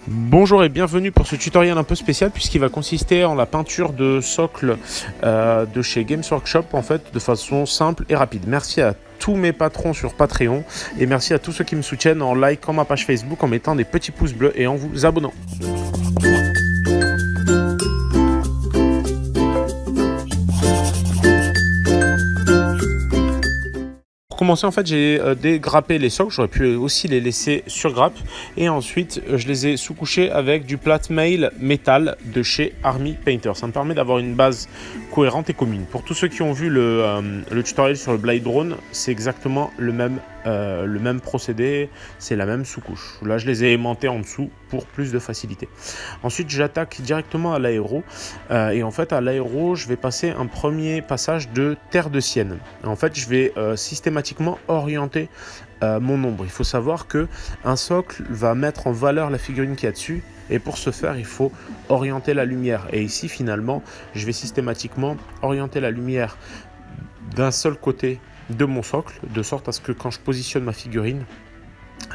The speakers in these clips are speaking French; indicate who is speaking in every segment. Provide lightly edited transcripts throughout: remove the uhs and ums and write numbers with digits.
Speaker 1: Bonjour et bienvenue pour ce tutoriel un peu spécial puisqu'il va consister en la peinture de socle de chez Games Workshop en fait de façon simple et rapide. Merci à tous mes patrons sur Patreon et merci à tous ceux qui me soutiennent en likant ma page Facebook, en mettant des petits pouces bleus et en vous abonnant. Pour commencer, en fait, j'ai dégrappé les socles. J'aurais pu aussi les laisser sur grappe. Et ensuite, je les ai sous-couchés avec du plate mail métal de chez Army Painter. Ça me permet d'avoir une base cohérente et commune. Pour tous ceux qui ont vu le tutoriel sur le Blade Drone, c'est exactement le même procédé. C'est la même sous-couche. Là, je les ai aimantés en dessous pour plus de facilité. Ensuite, j'attaque directement à l'aéro. Et en fait, à l'aéro, je vais passer un premier passage de terre de sienne. En fait, je vais systématiquement orienter mon ombre. Il faut savoir que un socle va mettre en valeur la figurine qu'il y a dessus, et pour ce faire, il faut orienter la lumière. Et ici, finalement, je vais systématiquement orienter la lumière d'un seul côté de mon socle, de sorte à ce que quand je positionne ma figurine,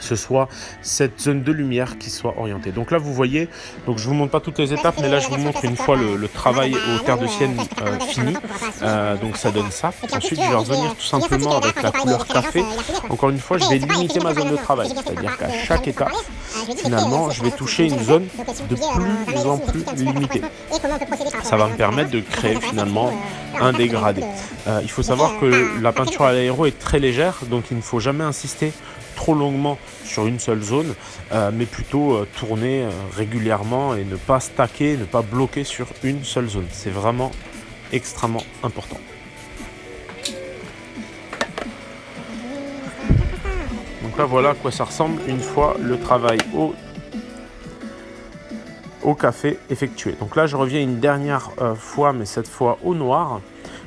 Speaker 1: ce soit cette zone de lumière qui soit orientée. Donc là vous voyez, donc je vous montre pas toutes les étapes, mais là je vous montre une fois le travail aux terres de sienne fini. Donc ça donne ça. Ensuite je vais revenir tout simplement avec la couleur café. Encore une fois, je vais limiter ma zone de travail, c'est-à-dire qu'à chaque étape, finalement, je vais toucher une zone de plus en plus limitée. Ça va me permettre de créer finalement un dégradé. Il faut savoir que la peinture à l'aéro est très légère, donc il ne faut jamais insister trop longuement sur une seule zone, mais plutôt tourner régulièrement et ne pas stacker, ne pas bloquer sur une seule zone. C'est vraiment extrêmement important. Donc là voilà à quoi ça ressemble une fois le travail au café effectué. Donc là je reviens une dernière fois, mais cette fois au noir,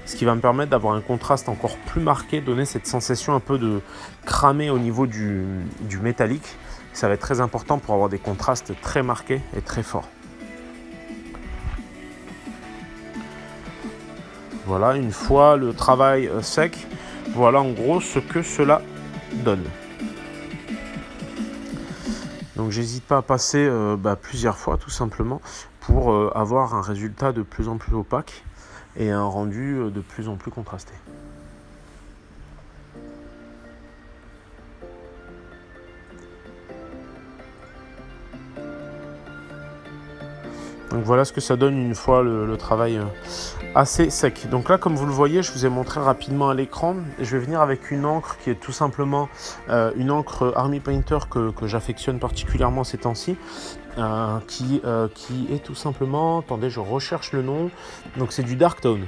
Speaker 1: ce qui va me permettre d'avoir un contraste encore plus marqué, donner cette sensation un peu de cramé au niveau du métallique. Ça va être très important pour avoir des contrastes très marqués et très forts. Voilà, une fois le travail sec, voilà en gros ce que cela donne. Donc j'hésite pas à passer plusieurs fois tout simplement pour avoir un résultat de plus en plus opaque et un rendu de plus en plus contrasté. Donc voilà ce que ça donne une fois le travail assez sec. Donc là, comme vous le voyez, je vous ai montré rapidement à l'écran. Je vais venir avec une encre qui est tout simplement une encre Army Painter que j'affectionne particulièrement ces temps-ci. Qui est tout simplement, attendez, je recherche le nom, donc c'est du Dark Tone.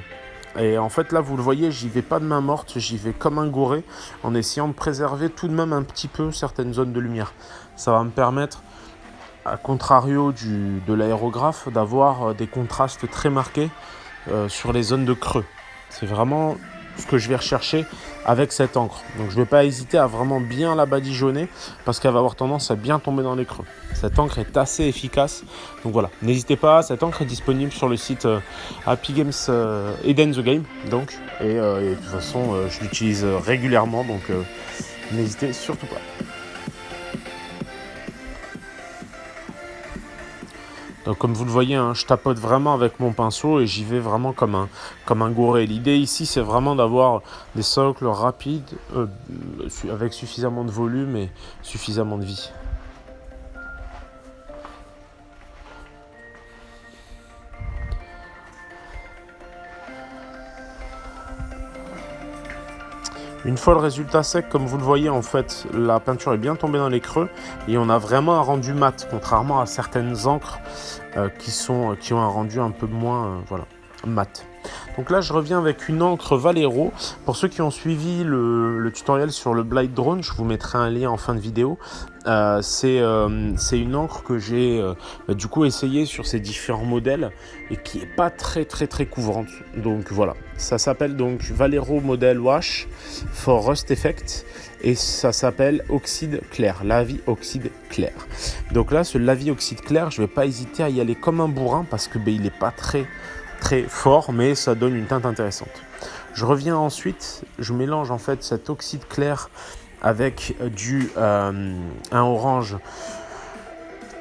Speaker 1: Et en fait là vous le voyez, j'y vais pas de main morte, j'y vais comme un gouré en essayant de préserver tout de même un petit peu certaines zones de lumière. Ça va me permettre, à contrario de l'aérographe, d'avoir des contrastes très marqués sur les zones de creux. C'est vraiment ce que je vais rechercher avec cette encre. Donc je ne vais pas hésiter à vraiment bien la badigeonner parce qu'elle va avoir tendance à bien tomber dans les creux. Cette encre est assez efficace. Donc voilà, n'hésitez pas, cette encre est disponible sur le site Happy Games Eden the Game. Donc, et de toute façon, je l'utilise régulièrement, donc n'hésitez surtout pas. Donc comme vous le voyez, hein, je tapote vraiment avec mon pinceau et j'y vais vraiment comme un gouré. L'idée ici, c'est vraiment d'avoir des socles rapides avec suffisamment de volume et suffisamment de vie. Une fois le résultat sec, comme vous le voyez, en fait, la peinture est bien tombée dans les creux et on a vraiment un rendu mat, contrairement à certaines encres qui ont un rendu un peu moins mat. Donc là, je reviens avec une encre Vallejo. Pour ceux qui ont suivi le tutoriel sur le Blade Drone, je vous mettrai un lien en fin de vidéo. C'est une encre que j'ai du coup essayé sur ces différents modèles et qui est pas très couvrante. Donc voilà, ça s'appelle donc Vallejo Model Wash for Rust Effect et ça s'appelle Oxyde Clair, Lavis Oxyde Clair. Donc là, ce Lavis Oxyde Clair, je vais pas hésiter à y aller comme un bourrin parce que il est pas très fort, mais ça donne une teinte intéressante. Je reviens ensuite, je mélange en fait cet oxyde clair avec un orange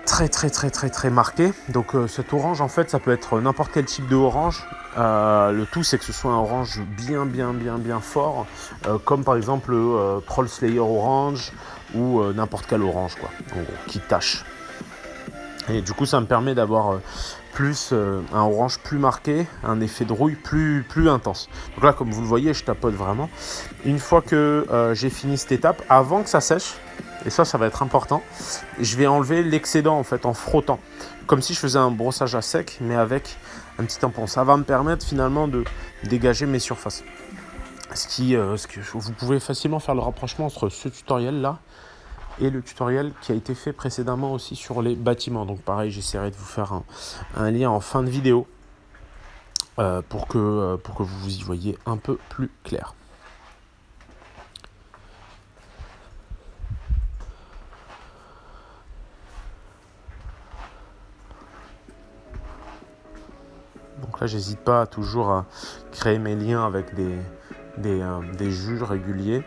Speaker 1: très marqué. Donc cet orange en fait ça peut être n'importe quel type de orange. Le tout c'est que ce soit un orange bien fort, comme par exemple Troll Slayer orange ou n'importe quel orange quoi, en gros, qui tâche. Et du coup ça me permet d'avoir plus un orange plus marqué, un effet de rouille plus intense. Donc là comme vous le voyez je tapote vraiment. Une fois que j'ai fini cette étape, avant que ça sèche, et ça va être important, je vais enlever l'excédent en fait en frottant, comme si je faisais un brossage à sec mais avec un petit tampon. Ça va me permettre finalement de dégager mes surfaces. Ce que vous pouvez facilement faire le rapprochement entre ce tutoriel là et le tutoriel qui a été fait précédemment aussi sur les bâtiments. Donc pareil, j'essaierai de vous faire un lien en fin de vidéo pour que vous y voyez un peu plus clair. Donc là, j'hésite pas toujours à créer mes liens avec des jus réguliers.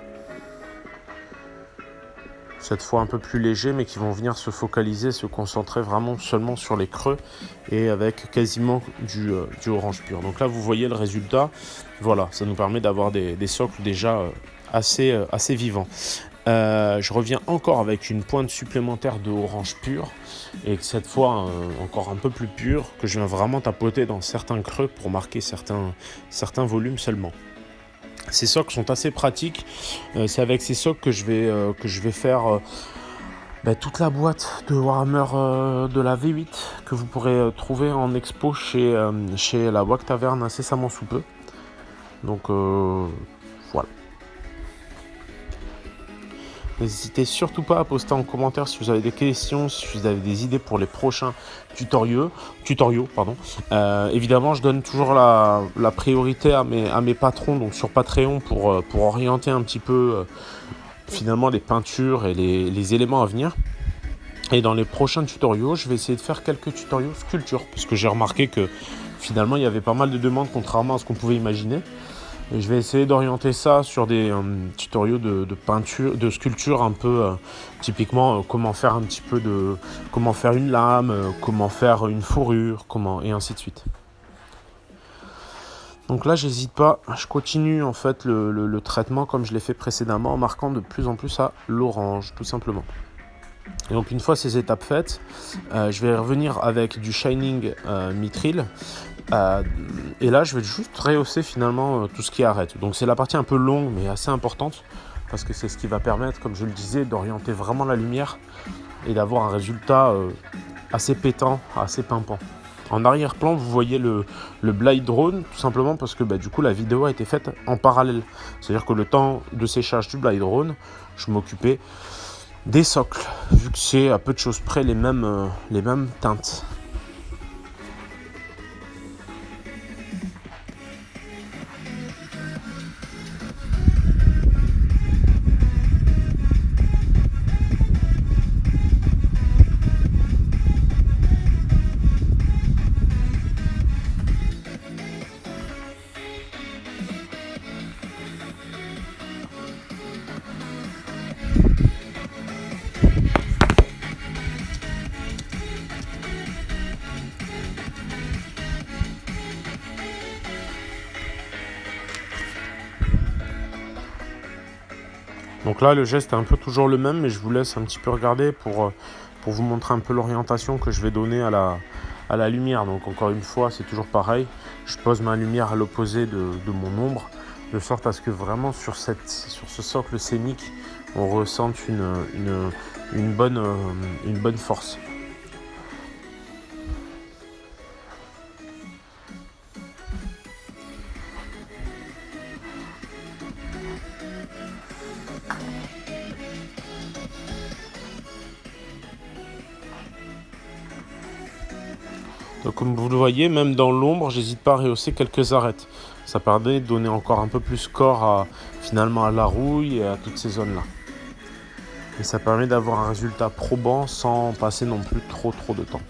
Speaker 1: Cette fois un peu plus légers, mais qui vont venir se focaliser, se concentrer vraiment seulement sur les creux et avec quasiment du orange pur. Donc là, vous voyez le résultat. Voilà, ça nous permet d'avoir des socles déjà assez vivants. Je reviens encore avec une pointe supplémentaire de orange pur et cette fois encore un peu plus pur, que je viens vraiment tapoter dans certains creux pour marquer certains volumes seulement. Ces socles sont assez pratiques. C'est avec ces socles que je vais faire toute la boîte de Warhammer de la V8 que vous pourrez trouver en expo chez la WAC Taverne incessamment sous peu. Donc voilà. N'hésitez surtout pas à poster en commentaire si vous avez des questions, si vous avez des idées pour les prochains tutoriaux. Évidemment, je donne toujours la priorité à mes patrons, donc sur Patreon, pour orienter un petit peu finalement les peintures et les éléments à venir. Et dans les prochains tutoriaux, je vais essayer de faire quelques tutoriaux sculpture, parce que j'ai remarqué que finalement il y avait pas mal de demandes contrairement à ce qu'on pouvait imaginer. Et je vais essayer d'orienter ça sur des tutoriaux de peinture, de sculpture un peu typiquement comment faire un petit peu comment faire une lame, comment faire une fourrure, et ainsi de suite. Donc là, j'hésite pas, je continue en fait le traitement comme je l'ai fait précédemment en marquant de plus en plus à l'orange, tout simplement. Et donc une fois ces étapes faites, je vais revenir avec du Shining Mithril. Et là, je vais juste rehausser finalement tout ce qui arrête. Donc c'est la partie un peu longue mais assez importante parce que c'est ce qui va permettre, comme je le disais, d'orienter vraiment la lumière et d'avoir un résultat assez pétant, assez pimpant. En arrière-plan, vous voyez le Blade Drone, tout simplement parce que du coup la vidéo a été faite en parallèle. C'est-à-dire que le temps de séchage du Blade Drone, je m'occupais des socles, vu que c'est à peu de choses près les mêmes teintes. Donc là, le geste est un peu toujours le même, mais je vous laisse un petit peu regarder pour vous montrer un peu l'orientation que je vais donner à la lumière. Donc encore une fois, c'est toujours pareil. Je pose ma lumière à l'opposé de mon ombre, de sorte à ce que vraiment sur ce socle scénique, on ressente une bonne force. Donc comme vous le voyez, même dans l'ombre, j'hésite pas à rehausser quelques arêtes. Ça permet de donner encore un peu plus corps finalement à la rouille et à toutes ces zones-là. Et ça permet d'avoir un résultat probant sans passer non plus trop de temps.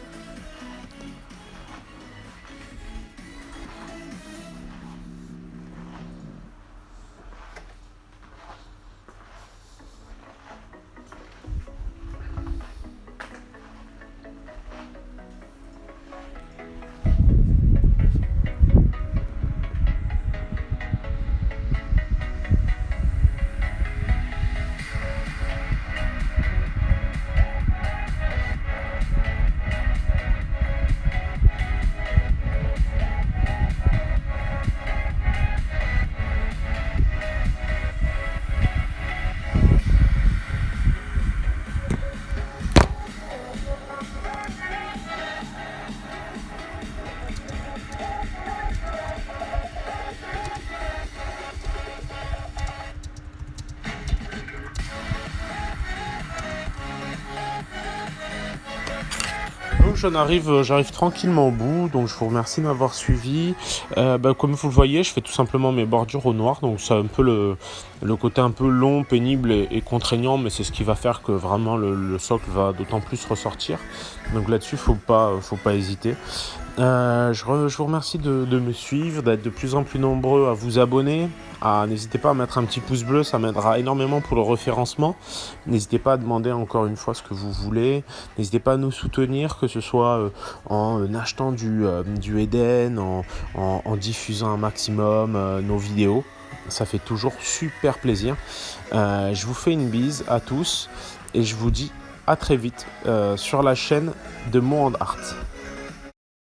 Speaker 1: donc j'arrive tranquillement au bout, donc je vous remercie de m'avoir suivi. Comme vous le voyez, je fais tout simplement mes bordures au noir, donc c'est un peu le côté un peu long, pénible et contraignant, mais c'est ce qui va faire que vraiment le socle va d'autant plus ressortir. Donc là-dessus, faut pas hésiter. Je vous remercie de me suivre, d'être de plus en plus nombreux à vous abonner. N'hésitez pas à mettre un petit pouce bleu, ça m'aidera énormément pour le référencement. N'hésitez pas à demander encore une fois ce que vous voulez. N'hésitez pas à nous soutenir, que ce soit en achetant du Eden, en diffusant un maximum nos vidéos. Ça fait toujours super plaisir. Je vous fais une bise à tous et je vous dis à très vite sur la chaîne de Mo and Art.